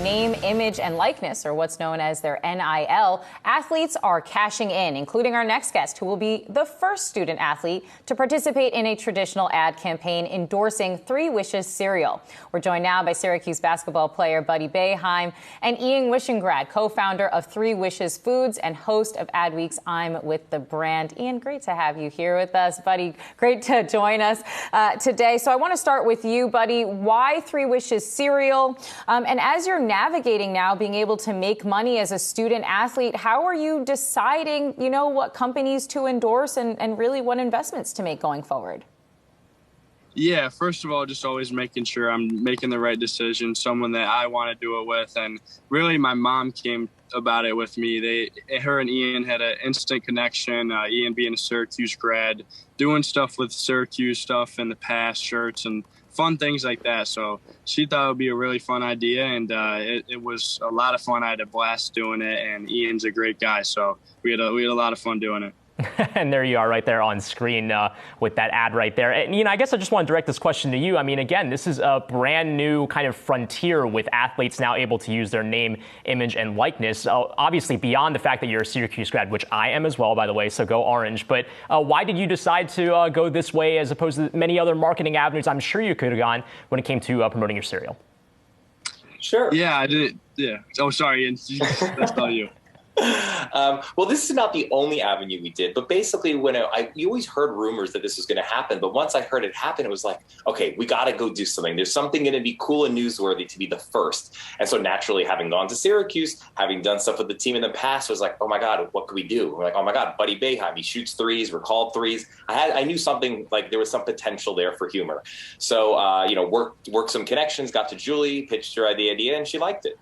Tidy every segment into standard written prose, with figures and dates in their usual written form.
name, image, and likeness, or what's known as their NIL, athletes are cashing in, including our next guest, who will be the first student athlete to participate in a traditional ad campaign endorsing Three Wishes cereal. We're joined now by Syracuse basketball player Buddy Boeheim and Ian Wishingrad, co-founder of Three Wishes Foods and host of Adweek's I'm With the Brand. Ian, great to have you here with us. Buddy, great to join us today. So I want to start with you, Buddy. Why Three Wishes cereal? And as you're navigating now being able to make money as a student athlete, how are you deciding, what companies to endorse and really what investments to make going forward? Yeah, first of all, just always making sure I'm making the right decision, someone that I want to do it with. And really, my mom came about it with me. Her and Ian had an instant connection, Ian being a Syracuse grad, doing stuff with Syracuse stuff in the past, shirts and fun things like that. So she thought it would be a really fun idea, and it was a lot of fun. I had a blast doing it, and Ian's a great guy, so we had a lot of fun doing it. And there you are right there on screen with that ad right there. And, I guess I just want to direct this question to you. I mean, again, this is a brand new kind of frontier with athletes now able to use their name, image, and likeness. Obviously, beyond the fact that you're a Syracuse grad, which I am as well, by the way, so go Orange. But why did you decide to go this way as opposed to many other marketing avenues I'm sure you could have gone when it came to promoting your cereal? Sure. Yeah, I did. Yeah. Oh, sorry. That's all you. Well, this is not the only avenue we did, but basically you always heard rumors that this was going to happen. But once I heard it happen, it was like, okay, we got to go do something. There's something going to be cool and newsworthy to be the first. And so naturally, having gone to Syracuse, having done stuff with the team in the past, was like, oh my God, what could we do? We're like, oh my God, Buddy Boeheim, he shoots threes, recalled threes. I knew something, like there was some potential there for humor. So, worked some connections, got to Julie, pitched her the idea, and she liked it.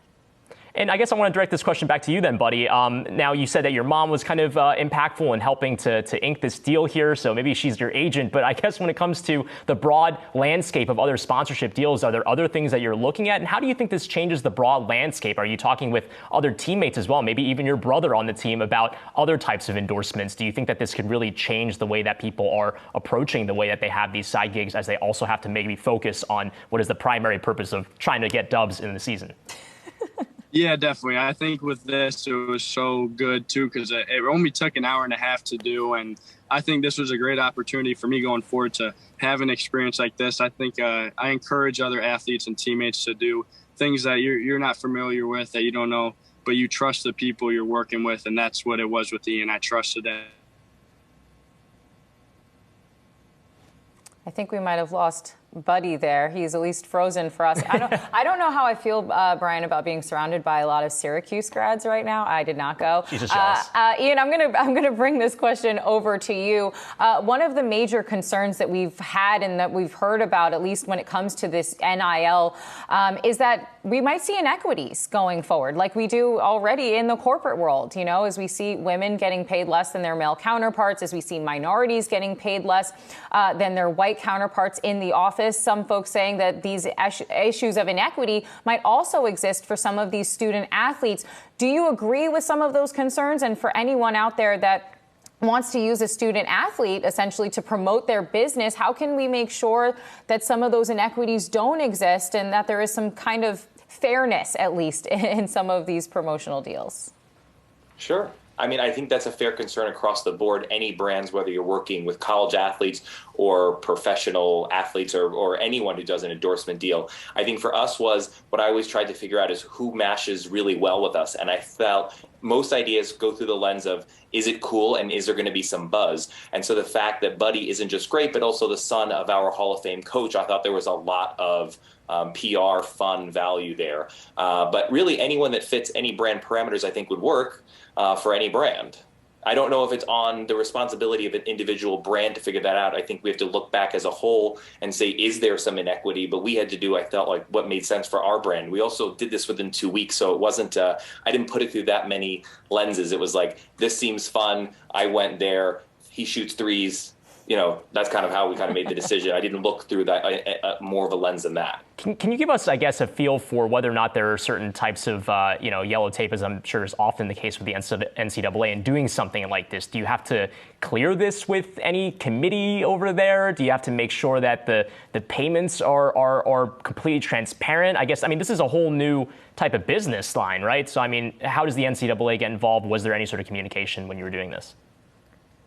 And I guess I want to direct this question back to you then, Buddy. Now, you said that your mom was kind of impactful in helping to ink this deal here, so maybe she's your agent. But I guess when it comes to the broad landscape of other sponsorship deals, are there other things that you're looking at? And how do you think this changes the broad landscape? Are you talking with other teammates as well, maybe even your brother on the team, about other types of endorsements? Do you think that this could really change the way that people are approaching the way that they have these side gigs, as they also have to maybe focus on what is the primary purpose of trying to get dubs in the season? Yeah, definitely. I think with this, it was so good, too, because it only took an hour and a half to do. And I think this was a great opportunity for me going forward to have an experience like this. I think I encourage other athletes and teammates to do things that you're not familiar with, that you don't know, but you trust the people you're working with. And that's what it was with Ian. I trusted that. I think we might have lost Buddy there. He's at least frozen for us. I don't know how I feel, Brian, about being surrounded by a lot of Syracuse grads right now. I did not go. She's just jealous. Ian, I'm gonna bring this question over to you. One of the major concerns that we've had and that we've heard about, at least when it comes to this NIL, is that we might see inequities going forward, like we do already in the corporate world. As we see women getting paid less than their male counterparts, as we see minorities getting paid less than their white counterparts in the office. Some folks saying that these issues of inequity might also exist for some of these student athletes. Do you agree with some of those concerns? And for anyone out there that wants to use a student athlete essentially to promote their business, how can we make sure that some of those inequities don't exist and that there is some kind of fairness, at least, in some of these promotional deals? Sure. I mean, I think that's a fair concern across the board. Any brands, whether you're working with college athletes or professional athletes or anyone who does an endorsement deal. I think for us what I always tried to figure out is who meshes really well with us. And I felt most ideas go through the lens of, is it cool and is there going to be some buzz? And so the fact that Buddy isn't just great, but also the son of our Hall of Fame coach, I thought there was a lot of PR, fun value there. But really anyone that fits any brand parameters, I think, would work for any brand. I don't know if it's on the responsibility of an individual brand to figure that out. I think we have to look back as a whole and say, is there some inequity? But we had to do, I felt like, what made sense for our brand. We also did this within 2 weeks, so it wasn't, I didn't put it through that many lenses. It was like, this seems fun. I went there. He shoots threes. that's kind of how we kind of made the decision. I didn't look through that more of a lens than that. Can you give us, I guess, a feel for whether or not there are certain types of, yellow tape, as I'm sure is often the case with the NCAA, and doing something like this? Do you have to clear this with any committee over there? Do you have to make sure that the payments are completely transparent? I guess, this is a whole new type of business line, right? So, how does the NCAA get involved? Was there any sort of communication when you were doing this?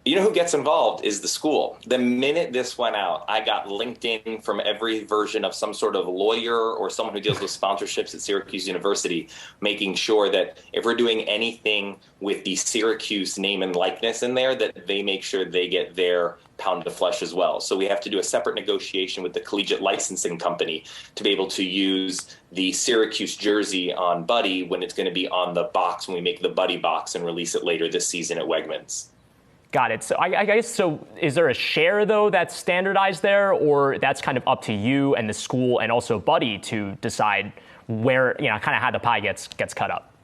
You know who gets involved is the school. The minute this went out, I got LinkedIn from every version of some sort of lawyer or someone who deals with sponsorships at Syracuse University, making sure that if we're doing anything with the Syracuse name and likeness in there, that they make sure they get their pound of flesh as well. So we have to do a separate negotiation with the collegiate licensing company to be able to use the Syracuse jersey on Buddy when it's going to be on the box when we make the Buddy box and release it later this season at Wegmans. Got it. So I guess, so is there a share, though, that's standardized there, or that's kind of up to you and the school and also Buddy to decide where, kind of how the pie gets cut up?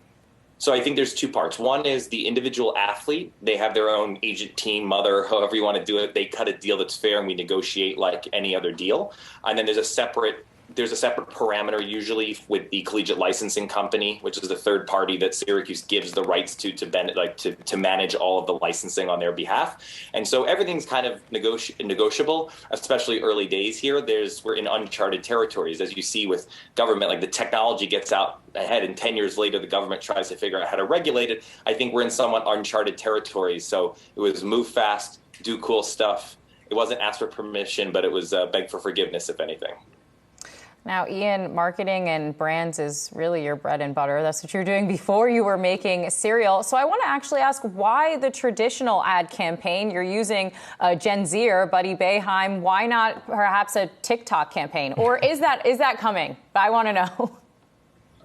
So I think there's two parts. One is the individual athlete. They have their own agent, team, mother, however you want to do it. They cut a deal that's fair and we negotiate like any other deal. And then there's a separate parameter usually with the collegiate licensing company, which is the third party that Syracuse gives the rights to manage all of the licensing on their behalf. And so everything's kind of negotiable, especially early days here. We're in uncharted territories, as you see with government, like the technology gets out ahead and 10 years later, the government tries to figure out how to regulate it. I think we're in somewhat uncharted territories. So it was move fast, do cool stuff. It wasn't ask for permission, but it was beg for forgiveness, if anything. Now, Ian, marketing and brands is really your bread and butter. That's what you were doing before you were making cereal. So I want to actually ask, why the traditional ad campaign? You're using Gen Zer, Buddy Boeheim. Why not perhaps a TikTok campaign? Or is that coming? I want to know.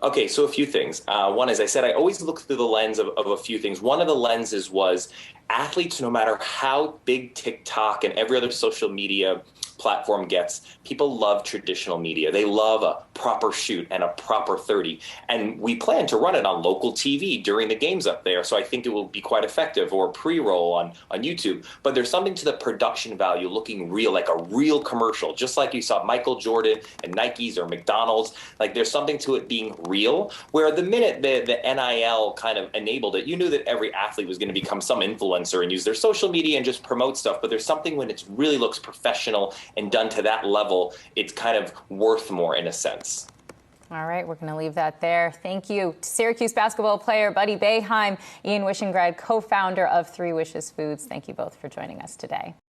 Okay, so a few things. One, as I said, I always look through the lens of a few things. One of the lenses was athletes, no matter how big TikTok and every other social media platform gets, people love traditional media. They love a proper shoot and a proper 30. And we plan to run it on local TV during the games up there. So I think it will be quite effective, or pre-roll on YouTube. But there's something to the production value looking real, like a real commercial, just like you saw Michael Jordan and Nike's or McDonald's. Like there's something to it being real, where the minute the NIL kind of enabled it, you knew that every athlete was going to become some influencer and use their social media and just promote stuff. But there's something when it really looks professional and done to that level, it's kind of worth more in a sense. All right, we're going to leave that there. Thank you to Syracuse basketball player Buddy Boeheim, Ian Wishingrad, co-founder of Three Wishes Foods. Thank you both for joining us today.